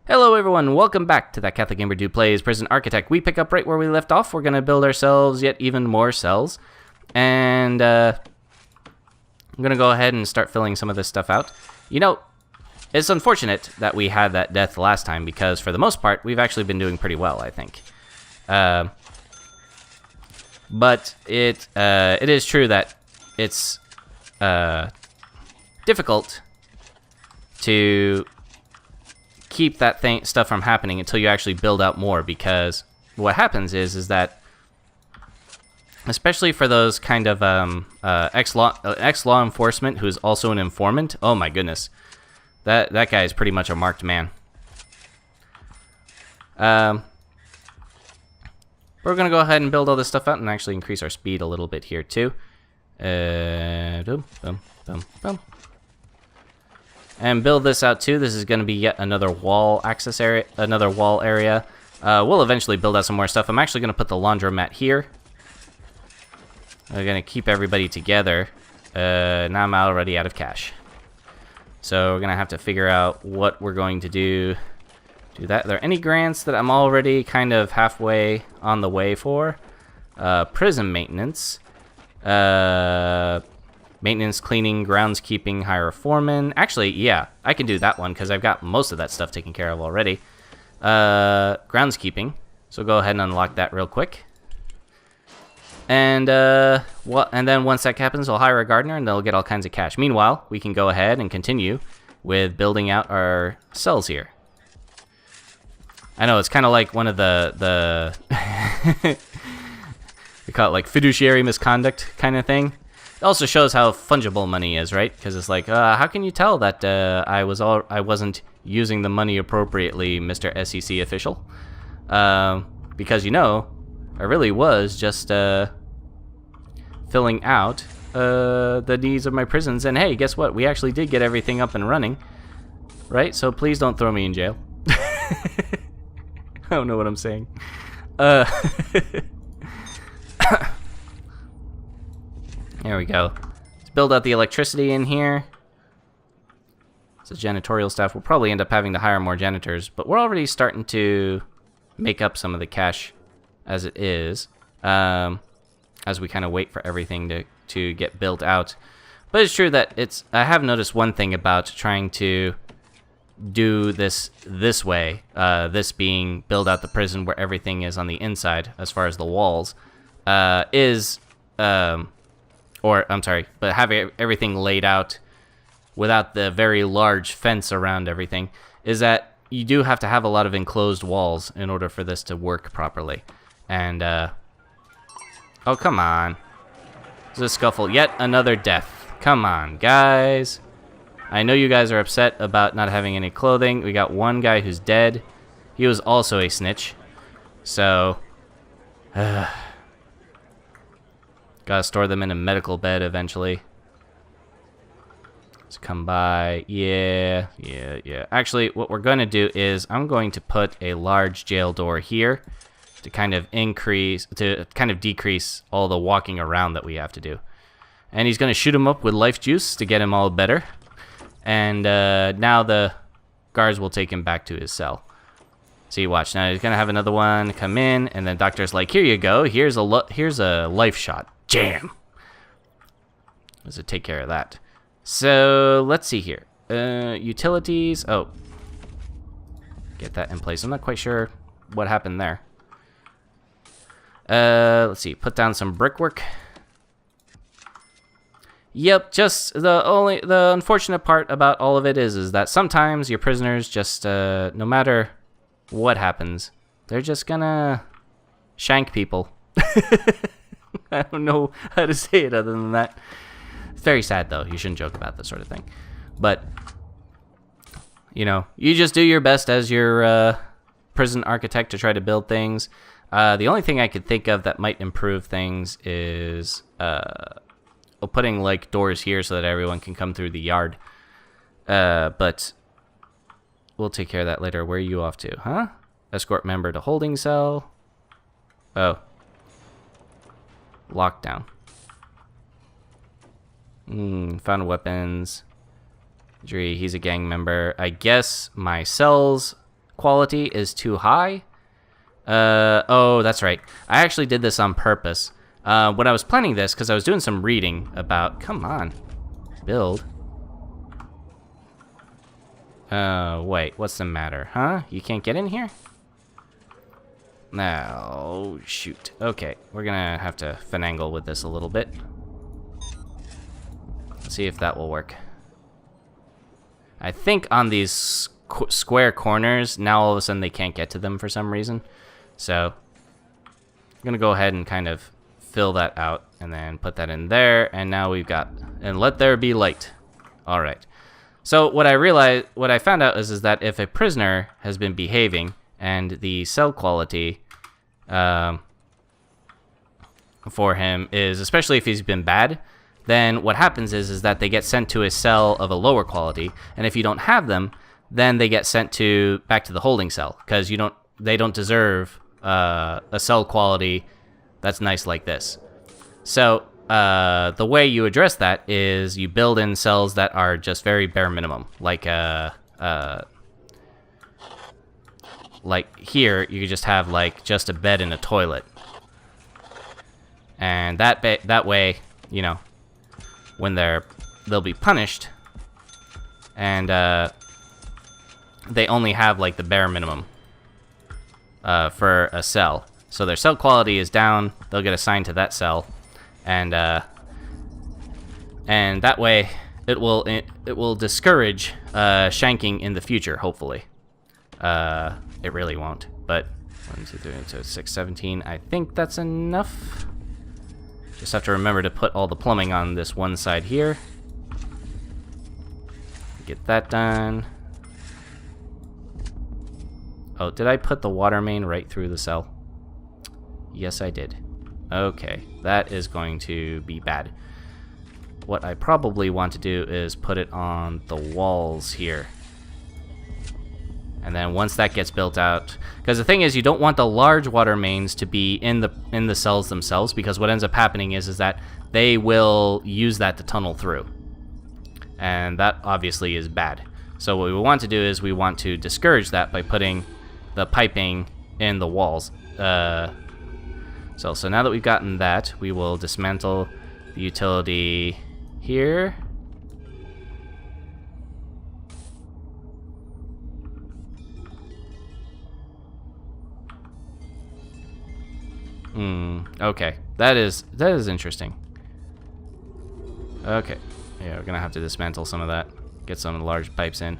Hello everyone, welcome back to That Catholic Gamer Dude Plays Prison Architect. We pick up right where we left off. We're going to build ourselves yet even more cells. And I'm going to go ahead and start filling some of this stuff out. You know, it's unfortunate that we had that death last time because for the most part, we've actually been doing pretty well, I think. But it is true that it's difficult to keep that stuff from happening until you actually build out more, because what happens is that, especially for those kind of ex-law enforcement who's also an informant, oh my goodness, that guy is pretty much a marked man. We're gonna go ahead and build all this stuff out and actually increase our speed a little bit here too. Boom, boom, boom, boom. And build this out too. This is going to be yet another wall access area, another wall area. We'll eventually build out some more stuff. I'm actually going to put the laundromat here. We're going to keep everybody together. Now I'm already out of cash. So we're going to have to figure out what we're going to do. Do that. Are there any grants that I'm already kind of halfway on the way for? Prison maintenance. Maintenance, cleaning, groundskeeping, hire a foreman. Actually, yeah, I can do that one because I've got most of that stuff taken care of already. Groundskeeping. So go ahead and unlock that real quick. And and then once that happens, I'll hire a gardener and they'll get all kinds of cash. Meanwhile, we can go ahead and continue with building out our cells here. I know it's kind of like one of the we call it like fiduciary misconduct kind of thing. It also shows how fungible money is, right? Because it's like, how can you tell that I wasn't using the money appropriately, Mr. SEC official? Because, you know, I really was just filling out the needs of my prisons. And hey, guess what? We actually did get everything up and running, right? So please don't throw me in jail. I don't know what I'm saying. There we go. Let's build out the electricity in here. So janitorial staff. We'll probably end up having to hire more janitors, but we're already starting to make up some of the cash as it is, as we kind of wait for everything to get built out. But it's true that I have noticed one thing about trying to do this way, this being build out the prison where everything is on the inside as far as the walls, but having everything laid out without the very large fence around everything, is that you do have to have a lot of enclosed walls in order for this to work properly. And, oh, come on. There's a scuffle. Yet another death. Come on, guys. I know you guys are upset about not having any clothing. We got one guy who's dead. He was also a snitch. So, gotta store them in a medical bed eventually. Let's come by. Yeah. Actually, what we're going to do is I'm going to put a large jail door here to kind of decrease all the walking around that we have to do. And he's going to shoot him up with life juice to get him all better. And now the guards will take him back to his cell. See, watch. Now he's going to have another one come in, and then doctor's like, here you go. Here's a life shot. Jam. Let's take care of that. So let's see here. Utilities. Oh, get that in place. I'm not quite sure what happened there. Let's see. Put down some brickwork. Yep. Just the unfortunate part about all of it is that sometimes your prisoners just no matter what happens, they're just gonna shank people. I don't know how to say it other than that. It's very sad, though. You shouldn't joke about this sort of thing. But, you know, you just do your best as your prison architect to try to build things. The only thing I could think of that might improve things is putting, like, doors here so that everyone can come through the yard. But we'll take care of that later. Where are you off to, huh? Escort member to holding cell. Oh. Lockdown. Found weapons. He's a gang member. I guess my cells quality is too high. Oh, that's right. I actually did this on purpose. When I was planning this, because I was doing some reading about... Come on. Build. Wait. What's the matter? Huh? You can't get in here? No. Shoot. Okay. We're gonna have to finagle with this a little bit. Let's see if that will work. I think on these square corners, now all of a sudden they can't get to them for some reason. So, I'm going to go ahead and kind of fill that out and then put that in there. And now we've got, and let there be light. All right. So what I found out is that if a prisoner has been behaving and the cell quality for him is, especially if he's been bad, then what happens is that they get sent to a cell of a lower quality, and if you don't have them, then they get sent back to the holding cell, because they don't deserve a cell quality that's nice like this. So the way you address that is you build in cells that are just very bare minimum, like here you could just have like just a bed and a toilet, and that way, you know, when they'll be punished, and they only have like the bare minimum for a cell. So their cell quality is down, they'll get assigned to that cell, and that way it will discourage shanking in the future, hopefully. It really won't, but 1, 2, 3, so 6, 17. I think that's enough. Just have to remember to put all the plumbing on this one side here. Get that done. Oh, did I put the water main right through the cell? Yes, I did. Okay, that is going to be bad. What I probably want to do is put it on the walls here. And then once that gets built out, because the thing is, you don't want the large water mains to be in the cells themselves, because what ends up happening is that they will use that to tunnel through, and that obviously is bad. So what we want to do is we want to discourage that by putting the piping in the walls. So now that we've gotten that, we will dismantle the utility here. Okay. That is interesting. Okay. Yeah, we're gonna have to dismantle some of that. Get some of the large pipes in.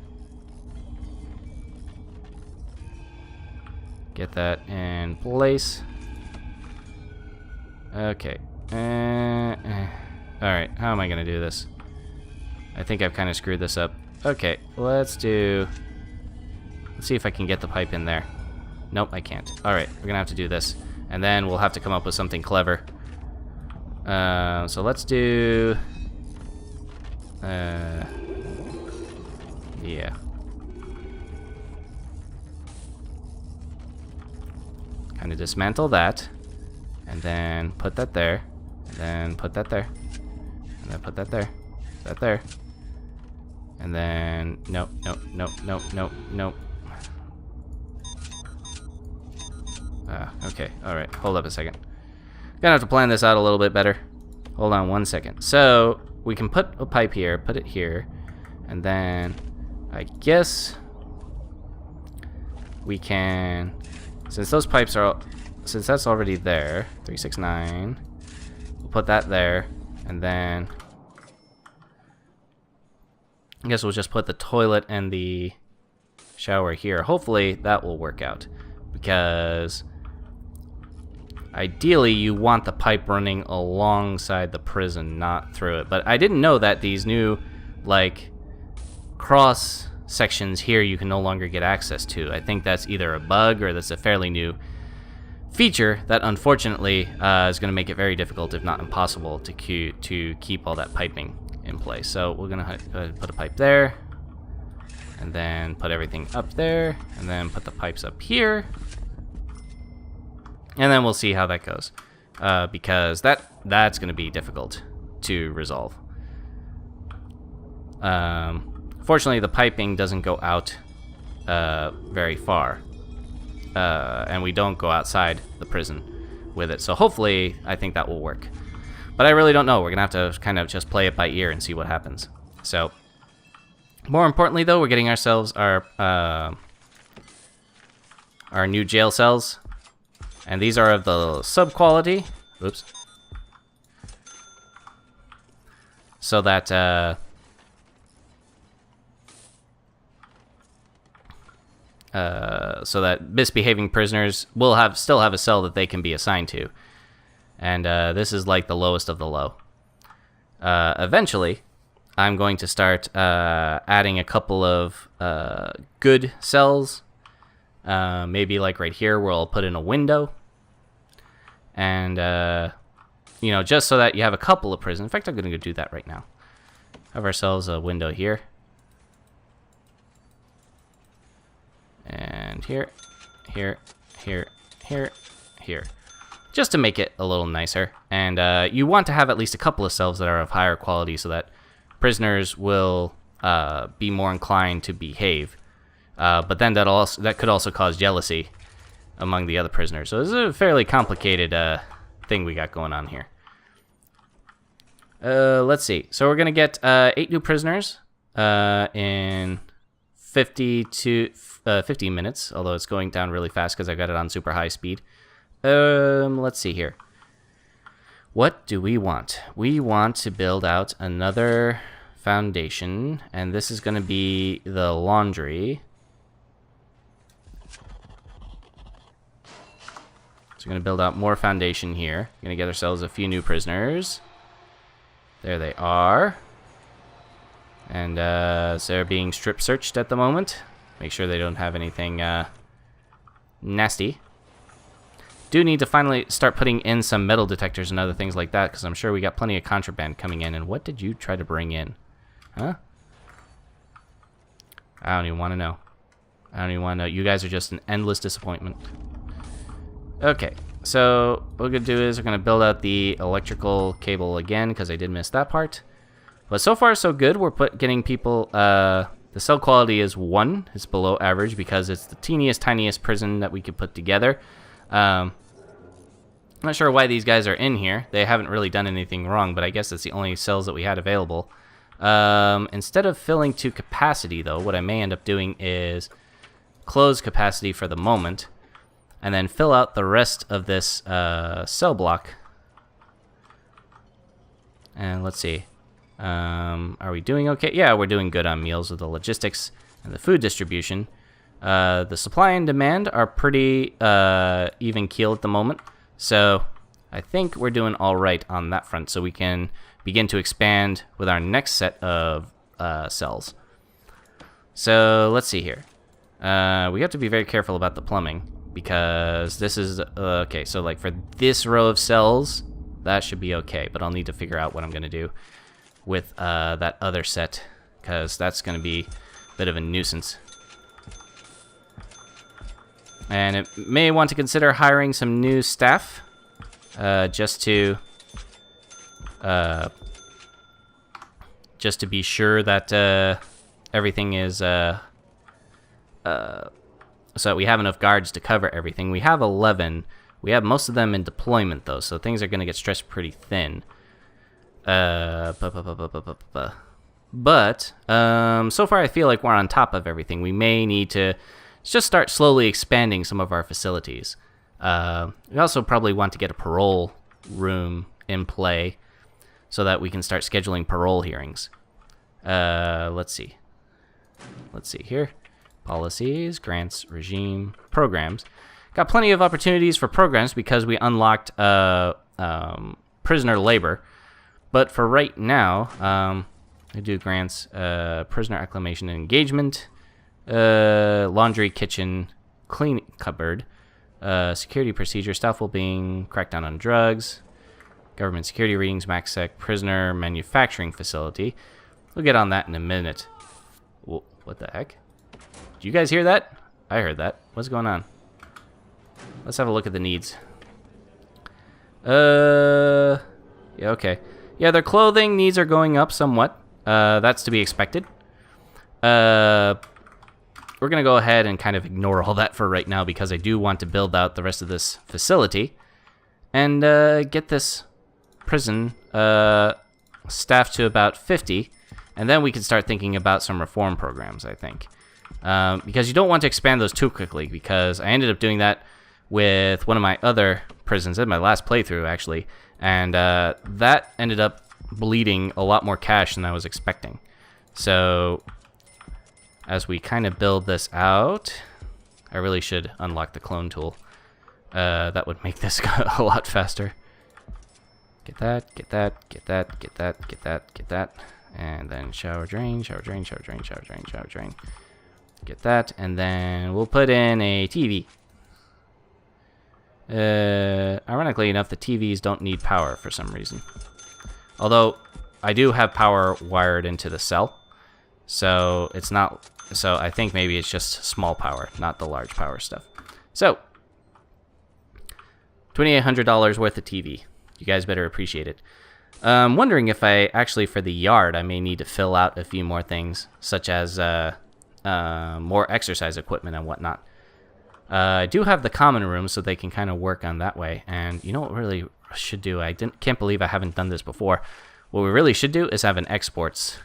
Get that in place. Okay. Alright, how am I gonna do this? I think I've kind of screwed this up. Okay, let's see if I can get the pipe in there. Nope, I can't. Alright, we're gonna have to do this. And then we'll have to come up with something clever. So let's do... yeah. Kind of dismantle that. And then put that there. And then put that there. And then put that there. That there. And then... Nope, nope, nope, nope, nope, nope. Okay, alright, hold up a second. Gonna have to plan this out a little bit better. Hold on 1 second. So, we can put a pipe here, put it here, and then I guess we can, since those pipes are, since that's already there, 369, we'll put that there, and then I guess we'll just put the toilet and the shower here. Hopefully that will work out, because ideally you want the pipe running alongside the prison, not through it. But I didn't know that these new, like, cross sections here you can no longer get access to. I think that's either a bug or that's a fairly new feature that unfortunately is going to make it very difficult, if not impossible, to keep all that piping in place. So we're going to put a pipe there, and then put everything up there, and then put the pipes up here. And then we'll see how that goes, because that's going to be difficult to resolve. Fortunately, the piping doesn't go out very far. And we don't go outside the prison with it. So hopefully, I think that will work. But I really don't know. We're going to have to kind of just play it by ear and see what happens. So, more importantly, though, we're getting ourselves our new jail cells. And these are of the sub-quality. Oops. So that, misbehaving prisoners will still have a cell that they can be assigned to. And this is like the lowest of the low. Eventually, I'm going to start adding a couple of good cells. Maybe like right here where I'll put in a window. And, just so that you have a couple of prisons. In fact, I'm going to go do that right now. Have ourselves a window here. And here, here, here, here, here. Just to make it a little nicer. And you want to have at least a couple of cells that are of higher quality so that prisoners will be more inclined to behave. But then that could also cause jealousy among the other prisoners. So this is a fairly complicated thing we got going on here. Let's see. So we're going to get 8 new prisoners in 15 minutes, although it's going down really fast because I got it on super high speed. Let's see here. What do we want? We want to build out another foundation, and this is going to be the laundry. So we're going to build out more foundation here. We're going to get ourselves a few new prisoners. There they are. And so they're being strip searched at the moment. Make sure they don't have anything nasty. Do need to finally start putting in some metal detectors and other things like that, because I'm sure we got plenty of contraband coming in. And what did you try to bring in? Huh? I don't even want to know. I don't even want to know. You guys are just an endless disappointment. Okay, so what we're going to do is we're going to build out the electrical cable again, because I did miss that part. But so far, so good. We're getting people... the cell quality is 1. It's below average because it's the teeniest, tiniest prison that we could put together. I'm not sure why these guys are in here. They haven't really done anything wrong, but I guess it's the only cells that we had available. Instead of filling to capacity, though, what I may end up doing is close capacity for the moment, and then fill out the rest of this cell block. And let's see. Are we doing okay? Yeah, we're doing good on meals with the logistics and the food distribution. The supply and demand are pretty even keel at the moment. So I think we're doing all right on that front. So we can begin to expand with our next set of cells. So let's see here. We have to be very careful about the plumbing, because this is... okay, so like for this row of cells, that should be okay. But I'll need to figure out what I'm going to do with that other set, because that's going to be a bit of a nuisance. And it may want to consider hiring some new staff, just to be sure that everything is so that we have enough guards to cover everything. We have 11. We have most of them in deployment, though, so things are going to get stretched pretty thin. But so far I feel like we're on top of everything. We may need to just start slowly expanding some of our facilities. We also probably want to get a parole room in play so that we can start scheduling parole hearings. Let's see here. Policies, grants, regime, programs. Got plenty of opportunities for programs because we unlocked prisoner labor. But for right now, I do grants, prisoner acclimation and engagement, laundry, kitchen, clean cupboard, security procedure, staff well-being, crackdown on drugs, government security readings, MaxSec, prisoner manufacturing facility. We'll get on that in a minute. Whoa, what the heck? Did you guys hear that? I heard that. What's going on? Let's have a look at the needs. Yeah, okay. Yeah, their clothing needs are going up somewhat. That's to be expected. we're going to go ahead and kind of ignore all that for right now because I do want to build out the rest of this facility and get this prison staffed to about 50, and then we can start thinking about some reform programs, I think. Because you don't want to expand those too quickly, because I ended up doing that with one of my other prisons in my last playthrough, actually, and that ended up bleeding a lot more cash than I was expecting. So as we kind of build this out, I really should unlock the clone tool. That would make this go a lot faster. Get that, get that, get that, get that, get that, get that. And then shower drain, shower drain, shower drain, shower drain, shower drain. Get that, and then we'll put in a TV. Ironically enough, the TVs don't need power for some reason. Although, I do have power wired into the cell. So, it's not... So, I think maybe it's just small power, not the large power stuff. So, $2,800 worth of TV. You guys better appreciate it. I'm wondering if I actually, for the yard, I may need to fill out a few more things, such as more exercise equipment and whatnot. I do have the common room, so they can kind of work on that way. And you know what we really should do? Can't believe I haven't done this before. What we really should do is have an exports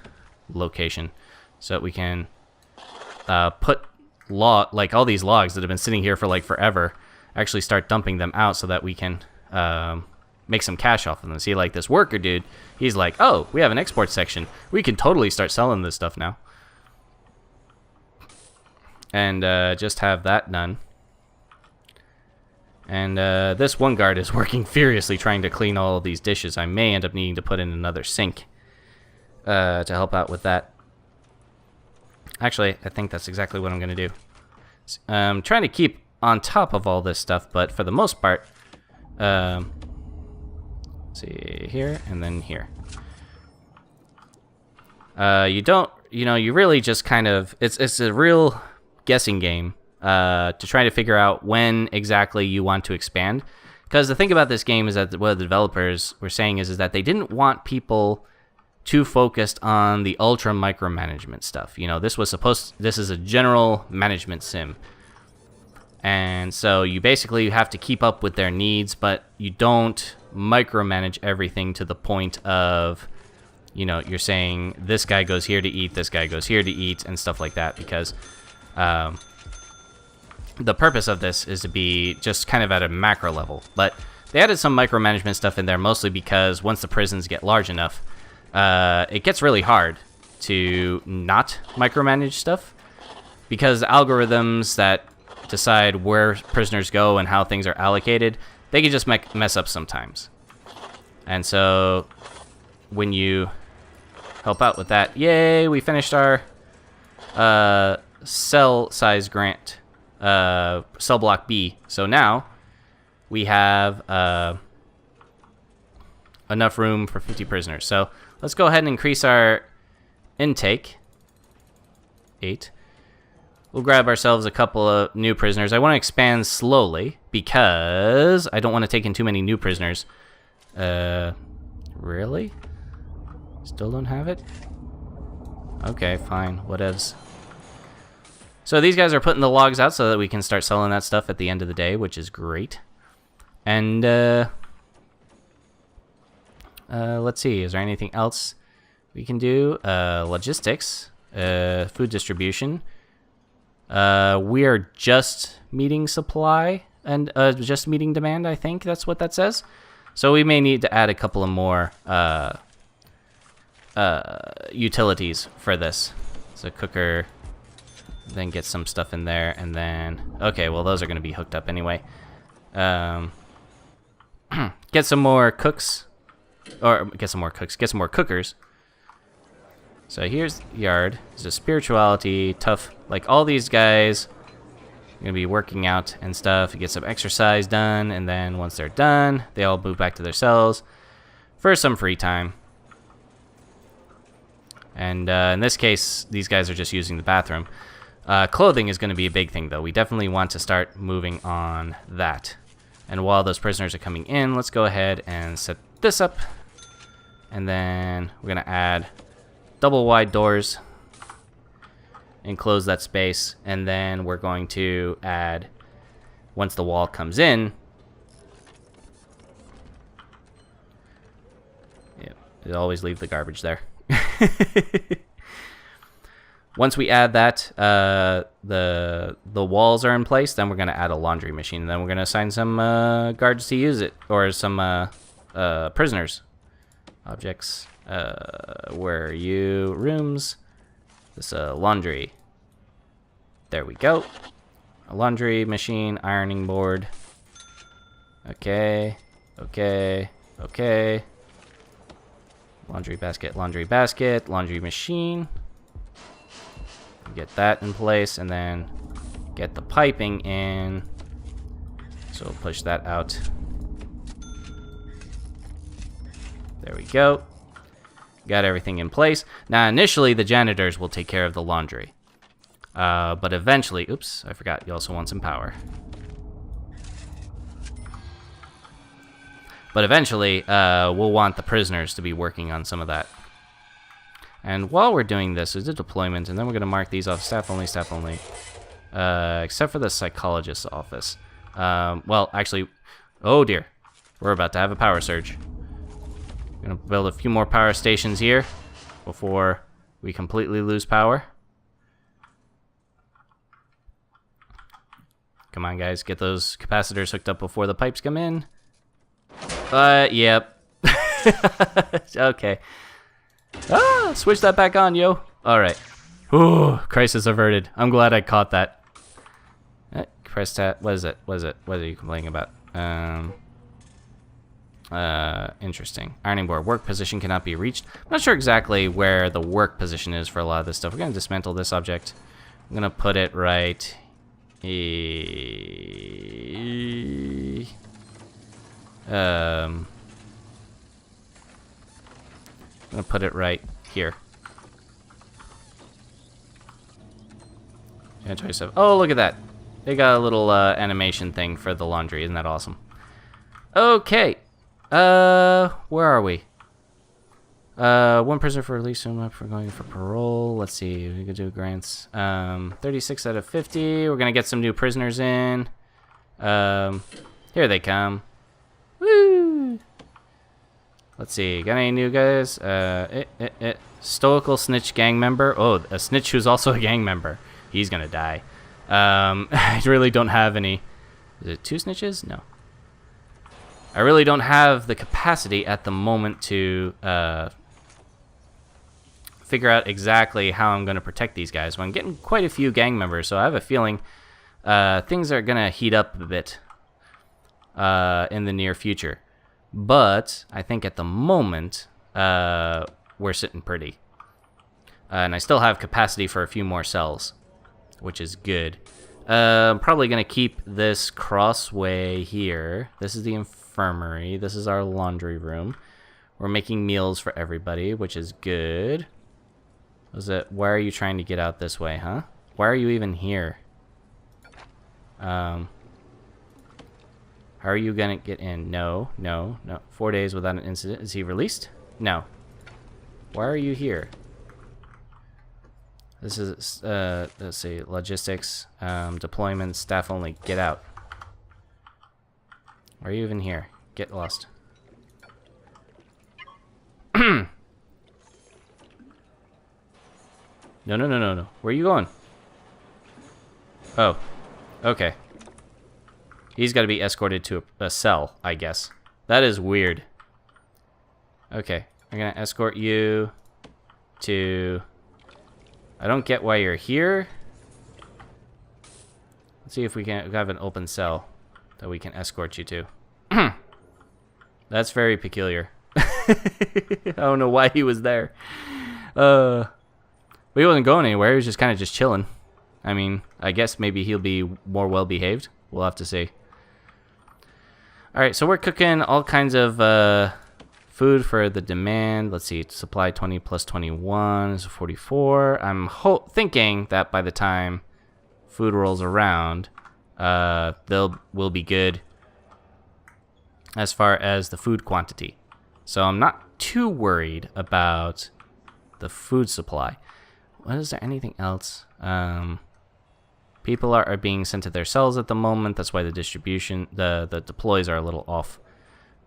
location, so that we can put like all these logs that have been sitting here for like forever, actually start dumping them out so that we can make some cash off of them. See, like this worker dude, he's like, oh, we have an export section. We can totally start selling this stuff now. And just have that done. And this one guard is working furiously trying to clean all of these dishes. I may end up needing to put in another sink to help out with that. Actually, I think that's exactly what I'm going to do. I'm trying to keep on top of all this stuff, but for the most part, see here and then here. You really just kind of, it's a real guessing game to try to figure out when exactly you want to expand. Because the thing about this game is that what the developers were saying is that they didn't want people too focused on the ultra micromanagement stuff. You know, this is a general management sim. And so you basically have to keep up with their needs, but you don't micromanage everything to the point of, you know, you're saying this guy goes here to eat, this guy goes here to eat, and stuff like that, because the purpose of this is to be just kind of at a macro level. But they added some micromanagement stuff in there, mostly because once the prisons get large enough, it gets really hard to not micromanage stuff, because algorithms that decide where prisoners go and how things are allocated, they can just mess up sometimes. And so when you help out with that, yay, we finished our cell size grant, cell block B. So now we have enough room for 50 prisoners. So let's go ahead and increase our intake. 8. We'll grab ourselves a couple of new prisoners. I want to expand slowly because I don't want to take in too many new prisoners. Really? Still don't have it? Okay, fine. Whatevs. So these guys are putting the logs out so that we can start selling that stuff at the end of the day, which is great. And, let's see. Is there anything else we can do? Logistics. Food distribution. We are just meeting supply and just meeting demand, I think that's what that says. So we may need to add a couple of more utilities for this. So cooker, then get some stuff in there, and then... Okay, well, those are going to be hooked up anyway. Get some more cooks. Or get some more cooks. Get some more cookers. So here's the yard. There's a spirituality, tough, like all these guys are gonna be working out and stuff, get some exercise done, and then once they're done, they all move back to their cells for some free time. And in this case, these guys are just using the bathroom. Clothing is gonna be a big thing though. We definitely want to start moving on that. And while those prisoners are coming in, let's go ahead and set this up. And then we're gonna add double wide doors. enclose that space, and then we're going to add, once the wall comes in, you always leave the garbage there. Once we add that, the walls are in place, then we're going to add a laundry machine, and then we're going to assign some guards to use it, or some prisoners. Objects, where are you? Rooms. This laundry. There we go. A laundry machine, ironing board. Okay, okay, okay. Laundry basket, laundry machine. Get that in place, and then get the piping in. So we'll push that out. There we go. Got everything in place. Now, initially, the janitors will take care of the laundry. But eventually... Oops, I forgot. You also want some power. But eventually, we'll want the prisoners to be working on some of that. And while we're doing this, there's a deployment, and then we're going to mark these off staff only, except for the psychologist's office. Well, actually... Oh, dear. We're about to have a power surge. Gonna build a few more power stations here before we completely lose power. Come on, guys, get those capacitors hooked up before the pipes come in. Yep. Okay. Ah, switch that back on, yo. All right. Ooh, crisis averted. I'm glad I caught that. Press tab. What is it? What are you complaining about? Interesting. Ironing board. Work position cannot be reached. I'm not sure exactly where the work position is for a lot of this stuff. We're going to dismantle this object. I'm going to put it right... I'm going to put it right here. Oh, look at that. They got a little animation thing for the laundry. Isn't that awesome? Okay. Where are we? One prisoner for release, soon up for going for parole. Let's see, we could do grants. 36 out of 50. We're gonna get some new prisoners in. Here they come. Woo! Let's see, got any new guys? Stoical snitch gang member. Oh, a snitch who's also a gang member. He's gonna die. I really don't have any. Is it 2 snitches? No. I really don't have the capacity at the moment to figure out exactly how I'm going to protect these guys. But I'm getting quite a few gang members, so I have a feeling things are going to heat up a bit in the near future. But I think at the moment, we're sitting pretty. And I still have capacity for a few more cells, which is good. I'm probably going to keep this crossway here. This is the infirmary. This is our laundry room. We're making meals for everybody, which is good. Why are you trying to get out this way, huh? Why are you even here? How are you going to get in? No. 4 days without an incident. Is he released? No. Why are you here? This is, let's see, logistics, deployment, staff only. Get out. Why are you even here? Get lost. No. Where are you going? Oh. Okay. He's got to be escorted to a cell, I guess. That is weird. Okay. I'm going to escort you to... I don't get why you're here. Let's see if we can have an open cell that we can escort you to. That's very peculiar. I don't know why he was there. But he wasn't going anywhere. He was just kind of just chilling. I mean, I guess maybe he'll be more well-behaved. We'll have to see. Alright, so we're cooking all kinds of food for the demand. Let's see, supply 20 plus 21 is 44. I'm thinking that by the time food rolls around, we'll be good as far as the food quantity. So I'm not too worried about the food supply. what is there anything else? People are being sent to their cells at the moment. That's why the distribution, the deploys are a little off.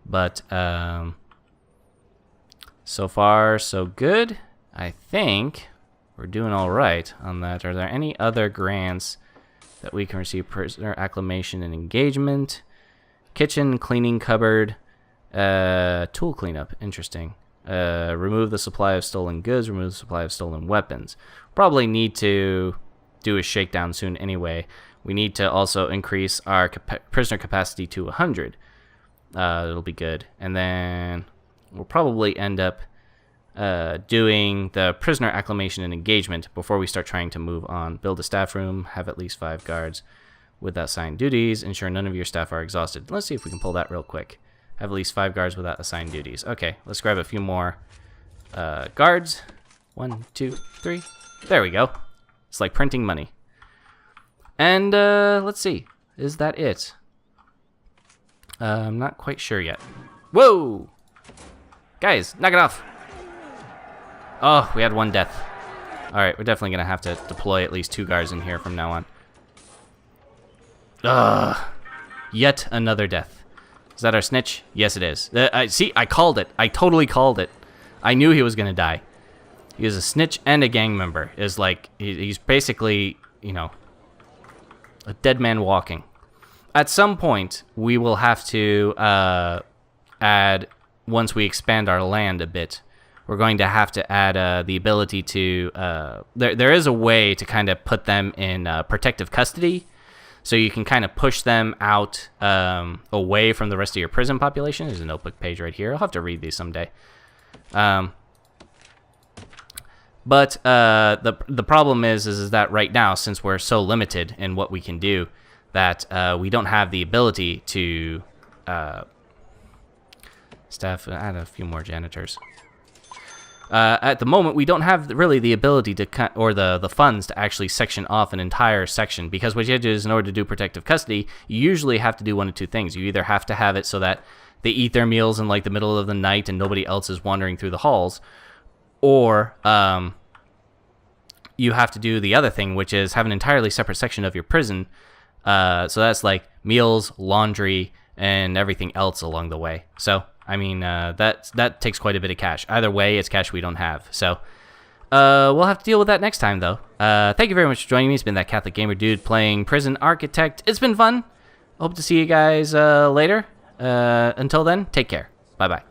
But so far, so good. I think we're doing all right on that. Are there any other grants that we can receive? Prisoner acclimation and engagement. Kitchen cleaning cupboard. Tool cleanup. Interesting. Remove the supply of stolen goods. Remove the supply of stolen weapons. Probably need to do a shakedown soon anyway. We need to also increase our prisoner capacity to 100. It'll be good. And then we'll probably end up doing the prisoner acclimation and engagement before we start trying to move on. Build a staff room. Have at least 5 guards with assigned duties. Ensure none of your staff are exhausted. Let's see if we can pull that real quick. Have at least 5 guards without assigned duties. Okay, let's grab a few more guards. 1, 2, 3. There we go. It's like printing money. And let's see. Is that it? I'm not quite sure yet. Whoa! Guys, knock it off. Oh, we had 1 death. Alright, we're definitely going to have to deploy at least 2 guards in here from now on. Ugh. Yet another death. Is that our snitch? Yes, it is. See, I called it. I totally called it. I knew he was going to die. He is a snitch and a gang member. Is like he's basically, you know, a dead man walking. At some point, we will have to add, once we expand our land a bit, we're going to have to add the ability to, there is a way to kind of put them in protective custody, so you can kind of push them out away from the rest of your prison population. There's a notebook page right here. I'll have to read these someday. But the problem is that right now, since we're so limited in what we can do, that we don't have the ability to staff. Add a few more janitors. At the moment, we don't have really the ability to or the funds to actually section off an entire section, because what you have to do is, in order to do protective custody, you usually have to do one of 2 things. You either have to have it so that they eat their meals in like the middle of the night and nobody else is wandering through the halls, or you have to do the other thing, which is have an entirely separate section of your prison. So that's like meals, laundry, and everything else along the way. So, I mean, that takes quite a bit of cash. Either way, it's cash we don't have. So, we'll have to deal with that next time, though. Thank you very much for joining me. It's been that Catholic Gamer Dude playing Prison Architect. It's been fun. Hope to see you guys later. Until then, take care. Bye-bye.